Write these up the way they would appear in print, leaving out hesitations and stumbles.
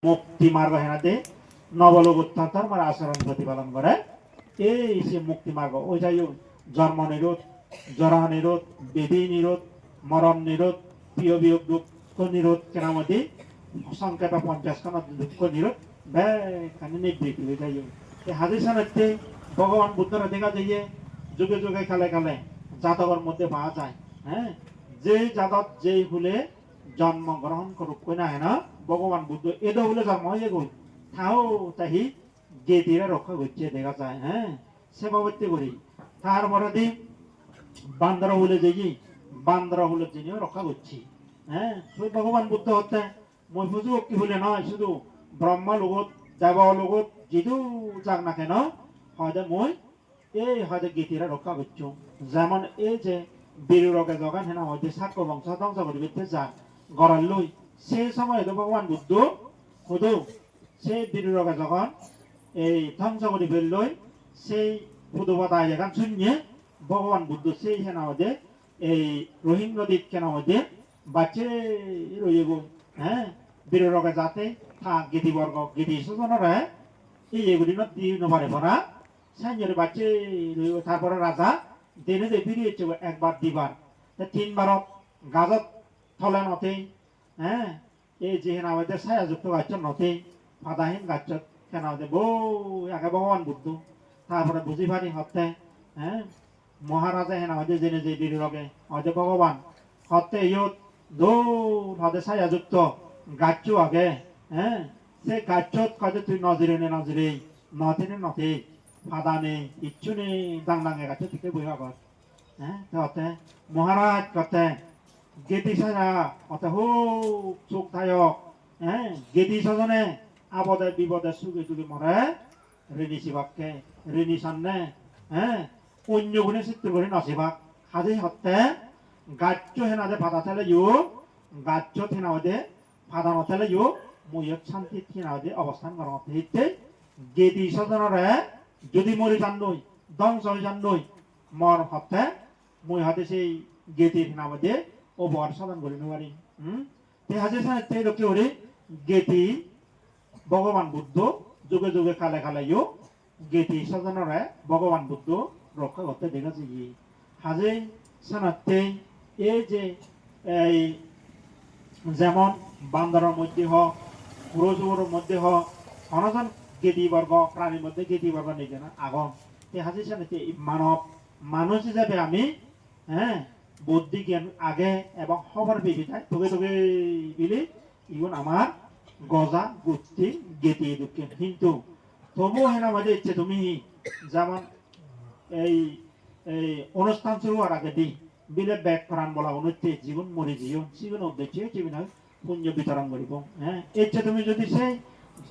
মুক্তি মার্গ হেনাতে নবলোক উত্থান মানে আচরণ প্রতিপালন করে এই সে মুক্তি মার্গ ওই যাই জন্ম নিরোধ জরা নিরোধ বেদি নিরোধ মরণ নিরোধ প্রিয় বিয়োগ দুঃখ নিরোধ কেনামতি সংক্ষেপে 50 খানা দুঃখ নিরোধ বেখানে নিবৃত্তি হয়ে যাই এই হাদিস সানাতে ভগবান বুদ্ধরা দেখা যায় যে যুগে যুগে কালে কালে যাদবের মধ্যে পাওয়া যায়। হ্যাঁ, যে যাদব যেই হুলে জন্মগ্রহণ করুক কই না না ভগবান বুদ্ধ এদো হলে জন্ম হয়ে গই তাও তাহি গেদিরা রক্ষা করছে দেখা যায়। হ্যাঁ, সেবা করতে করি তারপরে দি বান্দর হলে যে বান্দর হলে যিনিও রক্ষা করছি। হ্যাঁ, ভগবান বুদ্ধ হতে মই বুঝু কি হলে নয় শুধু ব্রহ্মা লোকত দেব লোকত যিদু যাক না কেন হয়তো মই এই হয়তো গীতিরা রক্ষা করছো। যেমন এই যে বীররকে জগান হেনা হয়তো সাক্য বংশ ধ্বংস করে বেঁধে যান গড়াল লই সেই সময় তো ভগবান বুদ্ধ শুধু সেই বীররকে যখন এই ধ্বংস করে ফেললই সেই পুদপতা এখান শুনিয়ে ভগবান বুদ্ধ সেই হেনা হতে এই রোহিঙ্গ নদীর কেনা হতে বাচ্চে রইব। হ্যাঁ, বীররকে যাতে থাক গীতিবর্গ গীতি সুজনরা এই এগুলি দিন পারে ভরা সাইনের বাচ্চে তারপরে রাজা দেনে যে ফিরিয়েছে একবার দিবার তিনবার গাজত থলে নথে। হ্যাঁ, এই যে হেনাবাদে ছায়াযুক্ত গাছ নথে ফাদাহীন গাছ হেনাবাদে বউ একে ভগবান বুদ্ধ তারপরে বুঝি পারি হতে। হ্যাঁ, মহারাজা হেনাবাদে জেনে যে বীররকে হয়তো ভগবান হতে ইয়ত দৌড় হতে ছায়াযুক্ত গাছ আগে। হ্যাঁ, সে গাছত হয়তো তুই নজরে নে নজরে নথে নে নথে ফাদা নেই ইচ্ছু নেই দাংদাঙে গাছে থেকে বইয়া কর। হ্যাঁ, হতে মহারাজ কতে গেদি সাজা অত হোক চোখ থায়ক। হ্যাঁ, গেদি সজনে আবদে বিপদে সুখে সুখে মরে ঋণী শিবাককে ঋণী সামনে। হ্যাঁ, অন্য গুণে চিত্র করে নসিবাক হাজে হতে গাছ হেনাদে ফাদা থেলে ইউ গাছ থেনাওদে ফাদা নথেলে ইউ ময়ত শান্তি থেনাওদে অবস্থান করা হিতে গেদি সজনরে যদি মরি যান নই ধ্বংস হয়ে যান নই মর হতে মই হাতে সেই গেতির নামে ও বর সাধন করি পারি। তে হাজে সাথে লোকে ওরে গেতি ভগবান বুদ্ধ যুগে যুগে কালে কালে ইউ গেতি সাধনরে ভগবান বুদ্ধ রক্ষা করতে দেখা যায়। হাজে সানাতে এই যে এই যেমন বান্দরের মধ্যে হোক পুরোজোর মধ্যে হোক অনজন গেদি বর্গ প্রাণীর মধ্যে গেদি বর্গ নেই না আগম হাজি সাথে মানব মানুষ হিসাবে আমি হ্যাঁ বুদ্ধি জ্ঞান আগে এবং খবর বিবিধায় তোকে তোকে বিলি ইগুন আমার গজা গুত্তি গেতি দুঃখে কিন্তু তবুও হেনা মাঝে ইচ্ছে তুমি যেমন এই এই অনুষ্ঠান শুরু হওয়ার আগে দিই বিলে ব্যাগ প্রাণ বলা অনুচ্ছেদ জীবন মরে জীবন জীবন উদ্দেশ্য জীবন পুণ্য বিতরণ করিব। হ্যাঁ, ইচ্ছে তুমি যদি সেই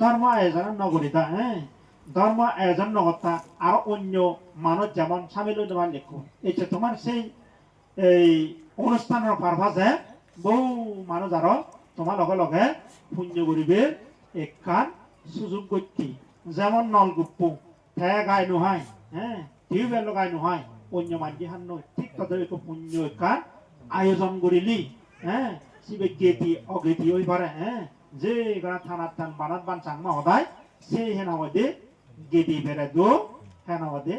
ধর্ম আয়োজন নগরিতা। হ্যাঁ, ধর্ম আয়োজন নগরতা আর অন্য মানুষ যেমন সামিল তোমার লেখো ইচ্ছে তোমার সেই এই অনুষ্ঠানের পারভাজে বহু মানুষ আরো তোমার লগে লগে পুণ্য করিবে একখান সুযোগ করছি যেমন নলগুপ্পু ঠে গাই নোহাই। হ্যাঁ, টিউবওয়েল গাই নোহাই অন্য মানজি হান নয় ঠিক তাদের একটু পুণ্য একখান আয়োজন করিলি। হ্যাঁ, শিবে গেতি অগেতি ওই পারে। হ্যাঁ, যে গানা থানার থান বানাত বান চাংমা হদায় সেই হেনাওয়াদে গেদি বেড়ে দো হেনাওয়াদে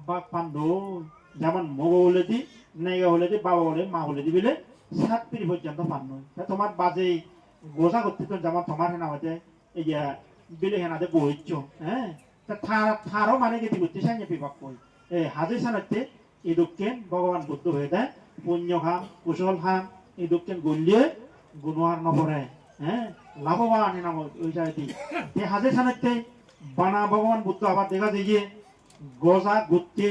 বাঘ পান্ডো যেমন মগ হলে দি নেগে হলে দি বাবা হলে মা হলে দি বিলে 7 পিড়ি পর্যন্ত পান্ন তোমার বাজে গোসা করতে তো যেমন তোমার হেনাওয়াদে এই যে বিলে হেনাদে বইছ। হ্যাঁ, থারও মানে গেদি করতে সাইনে বিভাগ কই এই হাজে সানাতে এই দক্ষিণ ভগবান বুদ্ধ হয়ে দেয় পুণ্য খাম কুশল খাম এই দক্ষিণ গলিয়ে গুণোয়ার নপরে। হ্যাঁ, লাভবান নাম ওই জায়গাটি এই হাজে সানাতে বানা ভগবান বুদ্ধ আবার দেখা যায় যে গজা গুত্তি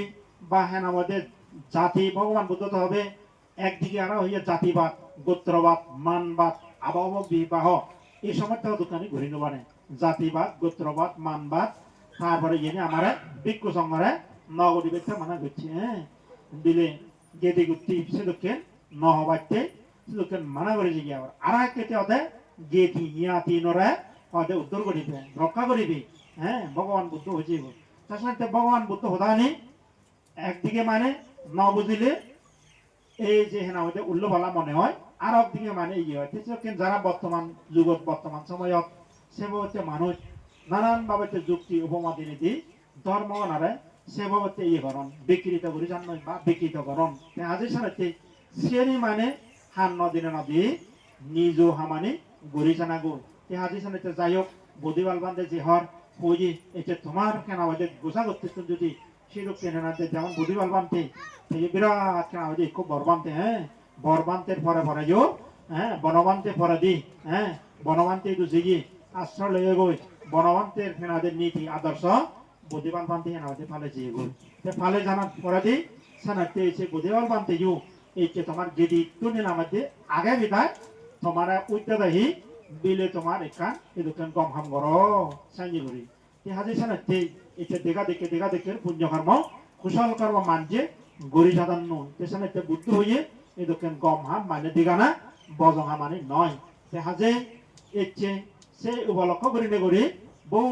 বা হ্যাঁ আমাদের জাতি ভগবান বুদ্ধ তো হবে একদিকে আরো হইয়া জাতিবাদ গোত্রবাদ মানবাদ আবহাওয়া বিবাহ এই সময় তো দোকানে ঘুরি নেবানে জাতিবাদ গোত্রবাদ মানবাদ তারপরে ইয়ে আমার বিক্ষু সংঘরে নগরী ব্যক্তি মানা করছে। হ্যাঁ, দিলে গেদি গুত্তি সে দক্ষিণ নহবাইতে সে দক্ষিণ মানা করে যে আবার আর কেটে হতে গেতি ইয়াতি নরে হতে উত্তর করিবে রক্ষা করিবে। হ্যাঁ, ভগবান বুদ্ধ হয়েছে তার সাথে ভগবান বুদ্ধ হদানি একদিকে মানে ন বুঝিলে এই যে হেনা হইতে উল্লো বলা মনে হয় আর একদিকে মানে ইয়ে হয় যারা বর্তমান যুগত বর্তমান সময়ত সেভাবে মানুষ নানানভাবে যুক্তি উপমাদিনী দি ধর্ম নারে সেভাবে ইয়ে করন বিকৃত করি জান বা বিকৃত করন আজি সারাতে সিয়ারি মানে হান নদিনে নদী নিজ হামানি গড়ি জানা গো আজি সারাতে যাই হোক বদিবাল বান্ধে যে হর হই এটা তোমার কেন আমাদের গোসা করতেছেন যদি সেরূপ কেনে না যেমন বদিবাল বানতে বিরাট কেন আমাদের খুব বরবান্তে হ্যাঁ বরবান্তের পরে পরে যো হ্যাঁ বনবান্তে পরে দি হ্যাঁ বনবান্তে তো জিগি আশ্রয় লয়ে গই বনবান্তের ফেনাদের নীতি আদর্শ বদিবাল বানতে আমাদের ফালে যেয়ে গই ফালে জানার পরে দি সানাতে এসে বদিবাল বানতে যো এই যে তোমার যদি তুলে আমাদের আগে বিদায় তোমার উত্তদাহি বিলে তোমার এখান এদুকান গম হাম গরো সাইনি করি হাজি সানাতে এটা দেখা দেখে পুণ্য কর্ম কুশল কর্ম মানছে গরি সাধারণ তেসানাতে বুদ্ধ হয়ে এদুকান গম হাম মানে দিগানা বজং মানে নয় হাজে এচ্ছে সে উপলক্ষ করি বউ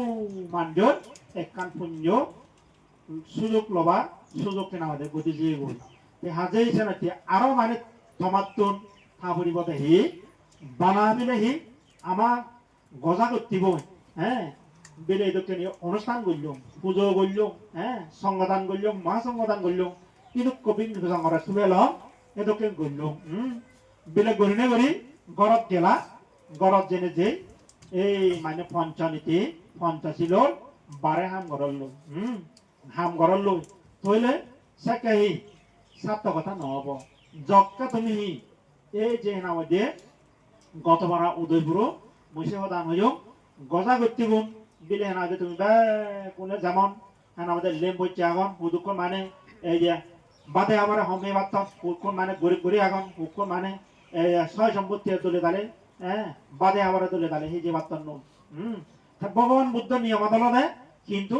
মানজর একখান পুণ্য সুযোগ লবা সুযোগ কেনা আমাদের গতি দিয়ে গই হাজে সানাতে আরো মানে থমাতুন থাপরিব হি বানাবিলে হি আমার গজা করতিব হ্যাঁ বেলে এদকে অনুষ্ঠান করলাম পুজো করলাম হ্যাঁ সংগদান করলাম মহাসংগদান করলাম কিন্তু কবি সংগরা সুবেল এদকে করলাম বেলে গরিনে গরি গরত গেলা গরত জেনে যে এই মানে পঞ্চনীতি পঞ্চশীল বারে হাম গরল হাম গরল থইলে সেকাহি সাত কথা নহব যক্কা তুমি এই যে নাম যে গতবার উদয়পুর মহিষে দান হইও গজা করতে গুণ বিলে হেনা যে তুমি কোনে যেমন হেনা আমাদের লেম বইছে আগন হুদুক্ষণ মানে এই যে বাদে আবার হমে বার্তা হুক্ষণ মানে গরিব গরি আগন হুক্ষণ মানে এই ছয় সম্পত্তি তুলে দালে হ্যাঁ বাদে আবার তুলে দালে সেই যে বার্তার নুন ভগবান বুদ্ধ নিয়ম আদলনে কিন্তু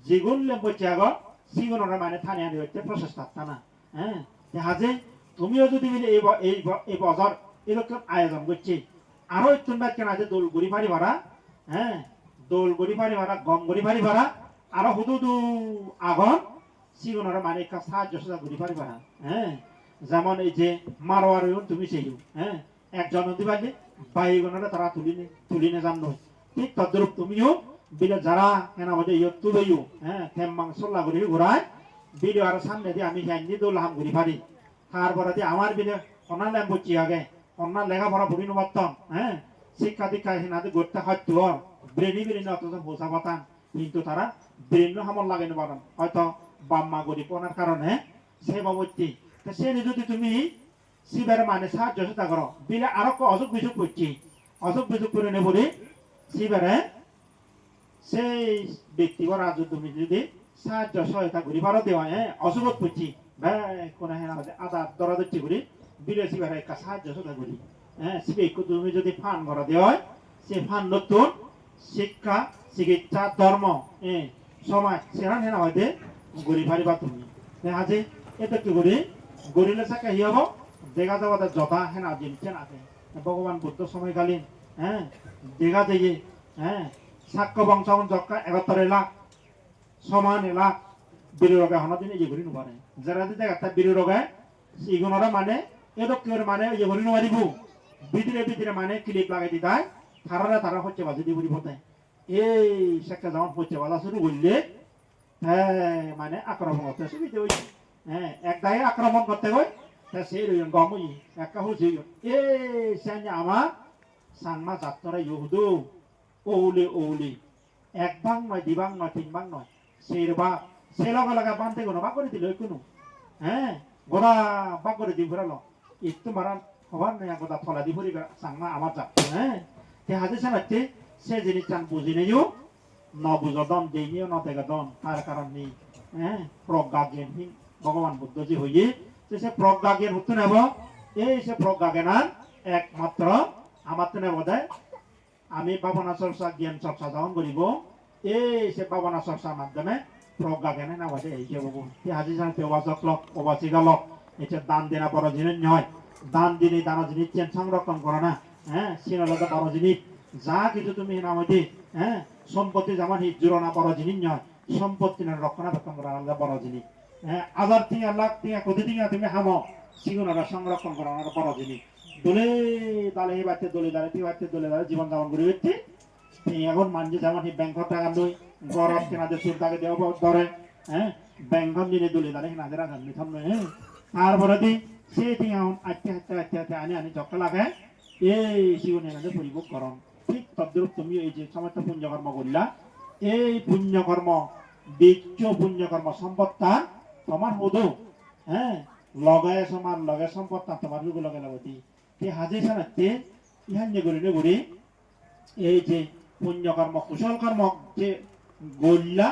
যেগুন লেম বইছে আগন সিগুণরা মানে থানে আনি হইতে প্রচেষ্টা না হ্যাঁ হাজে তুমিও যদি এই বছর এরকম আয়োজন করছি আরো একটু কেন আছে দোল গড়ি ফাড়ি ভাড়া হ্যাঁ দোল গড়ি ফাড়ি ভাড়া গম গড়ি ফাড়ি ভাড়া আরো হুদুদু আগন সিগুণরা মানে একটা সাহায্য সাজা গড়ি ফাড়ি ভাড়া হ্যাঁ যেমন এই যে মারোয়ার তুমি সেই হ্যাঁ একজন নদী বাজে বাইগুণরা তারা তুলিনে জান নয় ঠিক তদ্রুপ তুমিও বিলে যারা কেন আমাদের ইয়ে তুলেও হ্যাঁ থেম মাংস লাগরি ঘোরায় বিলে আরো সামনে দিয়ে আমি হ্যাঁ দোল হাম ঘুরি ফাড়ি তারপরে দিয়ে আমার বিলে অনা ল্যাম্প বলছি আগে অন্য লেখাপড়া পড়ি নবারতাম হ্যাঁ শিক্ষা দীক্ষা হিনাতে গড়তে হয়তো ব্রেনি অত বোঝা পাতাম কিন্তু তারা ব্রেন হামল লাগাই পারেন হয়তো বাম্মা গরিব ওনার কারণে সে বাবতি সে যদি তুমি শিবের মানে সাহায্য চেষ্টা করো বিলে আরো অসুখ বিসুখ করছি অসুখ বিসুখ করে নে বলি শিবেরে সেই ব্যক্তিগত রাজ্য তুমি যদি সাহায্য সহায়তা করি ভারত দেওয়া হ্যাঁ অসুখ করছি কোন হ্যাঁ আদা দরা দিচ্ছি করি বিদেশি বেড়ায় একটা সাহায্য সদা করি হ্যাঁ শিবেকে তুমি যদি ফান করা দেওয়া হয় সে ফান নতুন শিক্ষা চিকিৎসা ধর্ম সমাজ সেরা হেনা হয়তো গড়ি ফারিবা তুমি আজি এটা কি করি গড়িলে চাকে হি হব দেখা যাওয়া যথা হেনা জিনিসেন আছে ভগবান বুদ্ধ সময়কালীন হ্যাঁ দেখা যাইয়ে হ্যাঁ সাক্ষ্য বংশাবন যক্কা 71 লাখ সমান এলাক বিরোগা হনা দিনে ইয়ে করি নপারে যারা দেখা একটা বিরোগায় ইগুণরা মানে এদকের মানে ইয়ে করি নপারিব ভিতরে মানে ক্লিপ লাগাই দিতায় তারা হচ্ছে বাজে দিব দিবতে এই সেটা যেমন হচ্ছে বাজা শুরু করলে হ্যাঁ মানে আক্রমণ করতে সুবিধা হয়েছে হ্যাঁ এক দায়ে আক্রমণ করতে হয় তা সেই রইন গমই একটা হচ্ছে এই সেনে আমার সাংমা যাত্রা ইহুদু ওলি এক ভাগ নয় দিবাং নয় তিন ভাগ নয় সেরবা সে লগা বানতে কোনো বা করে দিল কোনো হ্যাঁ গোদা বা করে দি ঘুরালো একটু মারান হবার নেই গোদা ফলা দি ভরি সাংমা আমার যাত্রা হ্যাঁ তে হাজে সানাচ্ছে সে জিনিস চান বুঝি নেইও ন বুঝদন দেইনিও ন দেগাদন তার কারণ নেই হ্যাঁ প্রজ্ঞা জ্ঞান ভগবান বুদ্ধ যে হইয়ে সে প্রজ্ঞা জ্ঞান হতে নেব এই সে প্রজ্ঞা জ্ঞান একমাত্র আমার তো নেব দেয় আমি ভাবনা চর্চা জ্ঞান চর্চা যখন করিব এই সে ভাবনা চর্চার মাধ্যমে প্রজ্ঞা জ্ঞানে না বাজে এই যে বাবু হাজি জানতে অবাচক লোক অবাচিকা লোক এটা দান দেনা বড় জিনিস নয় দান দিনে দানা জিনিস চেন সংরক্ষণ করে না হ্যাঁ সিনালতা বড় জিনিস যা কিছু তুমি নামে হ্যাঁ সম্পত্তি যেমন জোরনা বড় জিনিস নয় সম্পত্তি না রক্ষণাবেক্ষণ করা আলাদা বড় জিনিস হ্যাঁ 1000 টিয়া লাখ টিয়া কোটি টিয়া তুমি হামো সিগুণরা সংরক্ষণ করা বড় জিনিস দোলে দালে বাচ্চা দোলে দালে টি বাচ্চা দোলে দালে জীবন যাপন করে হচ্ছে এখন মানুষ যেমন ব্যাংকত টাকা লই গরত কেনাদের সুর টাকা দেওয়া ধরে হ্যাঁ ব্যাংকত দিনে তুলে তারা কেনাদের আঘাত নিতাম নয় হ্যাঁ তারপরে দি সে এখন আটতে আনি আনি চক্কা লাগে এই শিবনে এনাদের পরিভোগ করন ঠিক তদ্রুপ তুমি এই যে সমস্ত পুণ্যকর্ম করলা এই পুণ্যকর্ম বিচ্ছ পুণ্যকর্ম সম্পদটা তোমার হদো হ্যাঁ লগায় সমান লগে সম্পদটা তোমার লোক লগে লগতি তে হাজে সানাতে ইহান নেগুরি এই যে পুণ্যকর্ম কুশল কর্ম যে গল্লা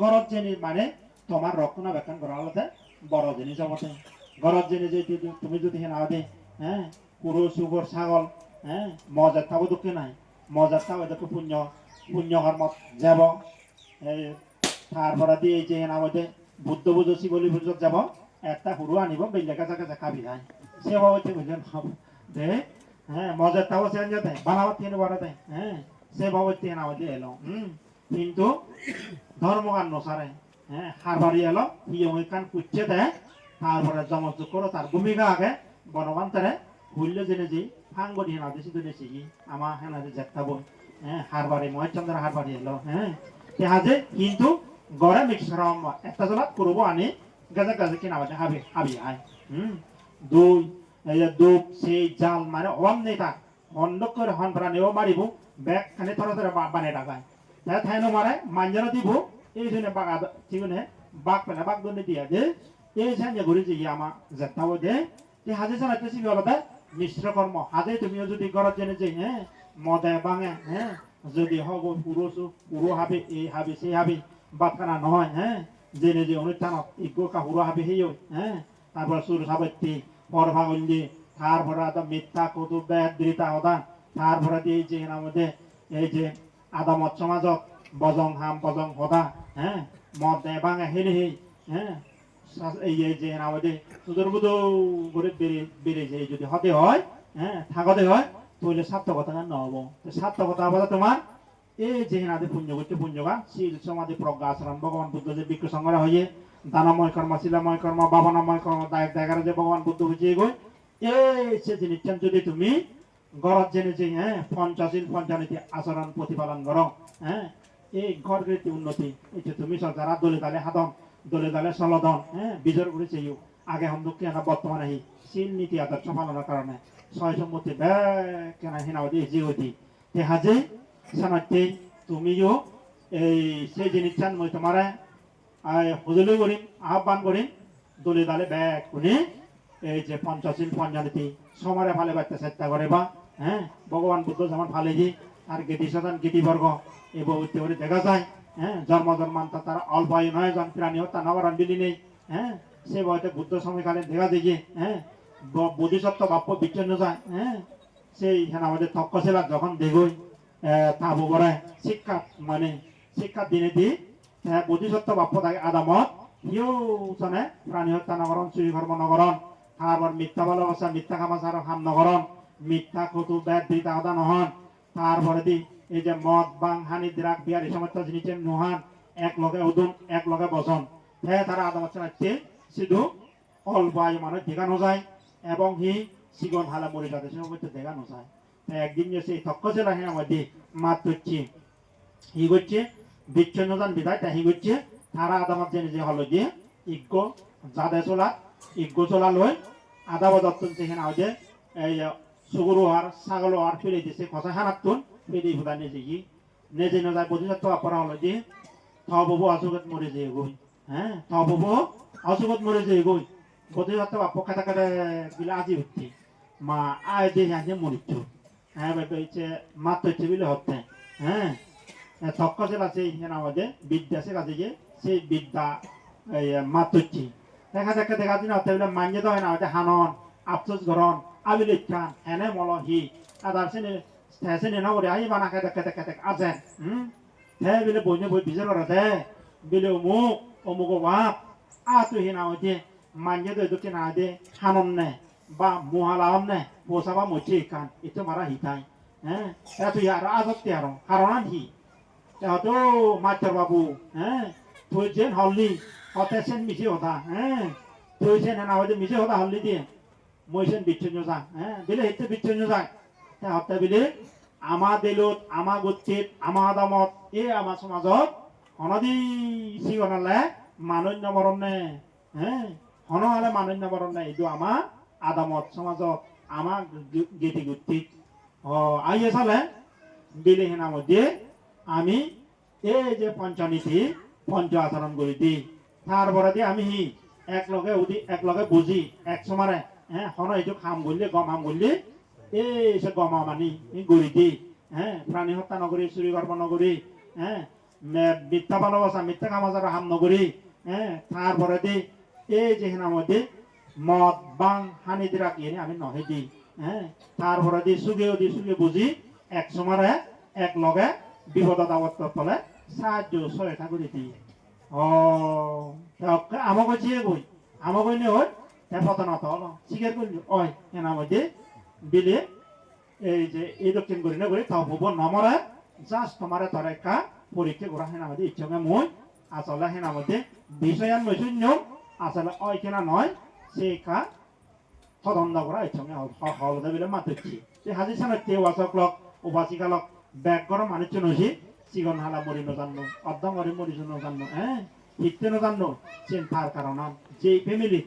গরজ জেনে মানে তোমার রক্ষণাবেক্ষণ করা হলে বড় জিনিস বটে গরজ জেনে যে তুমি যদি হেনা দে হ্যাঁ পুরো সুগর ছাগল হ্যাঁ মজার থাকো দুঃখে নাই মজার থাকো দেখো পুণ্যকর্ম যাব তারপরে দিয়ে এই যে হেনা মধ্যে বুদ্ধ বুঝো শিবলি বুঝো যাব একটা হুরু আনিব বেলে কাছা কাছা খাবি যায় সে বাবতে বুঝলেন খাবো দে হ্যাঁ মজার থাকো সে আনতে বানাবো তিনি বানাতে হ্যাঁ সে বাবতে হেনা মধ্যে এলো কিন্তু ধর্মগান নসারে হ্যাঁ হারবাড়ি এলো হিয়ে ওই কান কুচ্ছে দেয় তারপরে জমজ করো তার ভূমিকা আগে বনবান্তরে হুল্লে জেনে যে ফাঙ্গরি হেনা দেশি তো দেশি আমার হেনা যে দেখতাবো হ্যাঁ হারবাড়ি মহেশচন্দ্র হারবাড়ি এলো হ্যাঁ হাজে কিন্তু গড়ে মিক্সার একটা জলাত করবো আনি গাজা গাজা কিনা বাজে হাবি হাবি আয় দুই এই যে দুপ সেই জাল মানে অন নেই তাক অন্য করে হন ভরা নেও মারিব ব্যাগ খানে থরা থরা বানে টাকায় তাই থাইনো মারে মাঞ্জারা দিব এই জন্য বাগা ঠিক আছে বাঘ পেলে বাঘ দন্ডে দিয়া যে এই সাঞ্জে ঘুরে যে আমা যেতাও যে এই হাজে চালাতে শিবি আলাদা মিশ্র কর্ম হাজে তুমিও যদি ঘরত জেনে যে হ্যাঁ মদে বাঙে হ্যাঁ যদি হব পুরো হাবি এই হাবি সেই হাবি বাতখানা নহয় হ্যাঁ জেনে যে অনুষ্ঠানত ইগো কাহুরো হাবি সেই হ্যাঁ তারপর সুর সাবত্তি পরভাগল্লি তারপরে মিথ্যা কতু বেদ দৃতা হদা তারপরে দিয়ে যে আমাদের এই যে আদামত সমাজত বজং হাম বজং হদা হ্যাঁ মদ দেয় বাঙে হেনে হে হ্যাঁ এই যে আমাদের সুদর বুধ করে বেড়ে যায় যদি হতে হয় হ্যাঁ থাকতে হয় তাহলে সার্থকতা নহব সার্থকতা হবে তোমার এই যে হেনাদের পুণ্য করছে পুণ্যগা সেই সমাধি প্রজ্ঞা আচরণ ভগবান বুদ্ধ যে বিক্ষ সংগ্রহ হয়ে দানময় কর্ম শিলাময় কর্ম বাবনাময় কর্ম দায়ক দায়গারে যে ভগবান বুদ্ধ বুঝিয়ে গই এই সে জিনিস যদি তুমি গরজ জেনে যে হ্যাঁ পঞ্চশীল পঞ্চনীতি আচরণ প্রতিপালন করো হ্যাঁ এই ঘরগৃহী উন্নতি এই যে তুমি যারা দলে দালে হাদন দলে দালে সলদন হ্যাঁ বিজয় করেছে আগে হম দুঃখে না বর্তমানে এই শীল নীতি আদর্শ পালনের কারণে ছয় সম্মতি কেন হেনাওদি জিওতি তে হাজে সানাতে তুমিও এই সেই জিনিসটা মই তোমার হুজুলি করিম আহ্বান করিম দলে দালে ব্যাগ করে এই যে পঞ্চশীল পঞ্চনীতি সমারে ফালে বাড়তে চেষ্টা করে বা হ্যাঁ ভগবান বুদ্ধ যেমন ফালে যে আর গীতি সাধান গীতিবর্গ এই বৌদ্ধ করে দেখা যায় হ্যাঁ জন্ম জন্মান্তর তারা অল্প আয়ু নয় জন প্রাণী হত্যা নবরণ বিলি নেই হ্যাঁ সে বয়সে বুদ্ধ সময়কালে দেখা যায় যে হ্যাঁ বোধিসত্ত্ব বাপ্য বিচ্ছিন্ন যায় হ্যাঁ সেই হ্যাঁ আমাদের তক্ষশিলা যখন দেখই তাবু করে শিক্ষা মানে শিক্ষার দিনে দি বোধিসত্ত্ব বাপ্য থাকে আদামত হিও জানে প্রাণী হত্যা নগরণ চুরি কর্ম নগরণ তারপর মিথ্যা ভালোবাসা মিথ্যা কামাচার হাম নগরণ মিথ্যা কটু ব্যাদ দিতা হদা নহন তারপরে দি এই যে মদ বাং হানি দ্রাগ বিয়ার এই সমস্ত জিনিসের নোহান এক লগে উদুন এক লগে বসন হ্যাঁ তারা আদামত চালাচ্ছে শুধু অল্প আয়ু মানুষ দেখানো যায় এবং হি সিগন হালা মরে যাতে সে মধ্যে দেখানো যায় একদিন যে সেই তক্ষশিলা হ্যাঁ আমাদের মাত হচ্ছে হি করছে বিচ্ছিন্নদান বিদায় তা হি করছে তারা আদামত জেনে যে হলো যে ইজ্ঞ যাদে চলা ইজ্ঞ চলা লই আদা বদত্তন সেখানে যে এই সুগরু হার ছাগল হার ফেলে দিছে খসা হানাতুন ফেলে ফুদা নেজে নজায় বোধিসত্ত্ব আপরা হলো যে থববু অসুগত মরে যে গই হ্যাঁ থববু অসুগত মরে যে গই বোধিসত্ত্ব বাপ্য কাটা কাটা বিলে আজি হচ্ছে মা আয় যে হ্যাঁ মরিচ্ছ হ্যাঁ হচ্ছে মাত্র হচ্ছে বিলে হচ্ছে হ্যাঁ তক্ষশিল আছে আমাদের বিদ্যা সে কাছে যে সেই বিদ্যা মাত্র হচ্ছে দেখা দিন হতে বলে মানিয়ে তো হয় না হয়তো হানন আফসোস গরন আবিল ইচ্ছান এনে মল হি আদার সেনে না করে আই বানা খেতে খেতে খেতে আছে হ্যাঁ বিলে বইনে বই বিচার করা দে বিলে অমুক বাপ তুই হিনা হইতে মানিয়ে তো এদুকে না দে হানন নে বা মহালাম নে বসাবা মচ্ছে কান এতো মারা হিতাই হ্যাঁ তুই আর আজতে আর হারণান হি তো মাস্টার বাবু হ্যাঁ তুই যেন হললি হতে সেন মিশে হতা হ্যাঁ তুই সেন না হইতে মিশে হতা হললি দিয়ে মই সেন বিচ্ছিন্ন যা হ্যাঁ বিলে হিতে বিচ্ছিন্ন যায় হত্যা বিলে আমা দিলত আমা গোষ্ঠীত আমা আদামত এই আমাৰ সমাজত হনদি সিগনালে মানন্য বৰণ নে হনহালে মানন্য বৰণ নে এইটো আমাৰ আদামত সমাজত আমাৰ গেটি গোষ্ঠীত আইয়ে চালে বিলেহিনা মধ্যে আমি এই যে পঞ্চনীতি পঞ্চ আচরণ করি দিই তারপরে দিয়ে আমি একলগে বুঝি এক সময় হন এইটো খাম করলে গম হাম করলে এই সে গমা মানি গড়ি দিই প্রাণী হত্যা নগরী চুরি গর্ব নগরী মিথ্যা ভালোবাসা মিথ্যা কামাজার হাম নগরী তারপরে দি এই যে হেনার মধ্যে মদ বাং হানি দি রাখি আমি নহে দিই তারপরে দি সুগে বুঝি এক সময় এক লগে বিপদত আবদ্ধ ফলে সাহায্য সহায়তা করে দিই আমাকে চিয়ে গই আমাকে নে হল পতনত হল স্বীকার করলি ওই এনার মধ্যে বিলে এই যে এই দক্ষিণ করি না করি তাও হব নমরে জাস্ট তোমার তোর একটা পরীক্ষা করা হেনা মধ্যে ইচ্ছাকে মই আসলে হেনা মধ্যে বিষয়ান নৈশূন্য আসলে ওই কেনা নয় সেই কা তদন্ত করা ইচ্ছাকে হলদে বিলে মাতুচ্ছি সে হাজি সামনে তে ওয়াসক উপাসিকালক ব্যাগ করা মানুষ নহি চিকন হালা মরি নজানো অর্ধ মরি মরিছ নজানো হিটতে নজানো চিন্তার কারণ যে ফ্যামিলি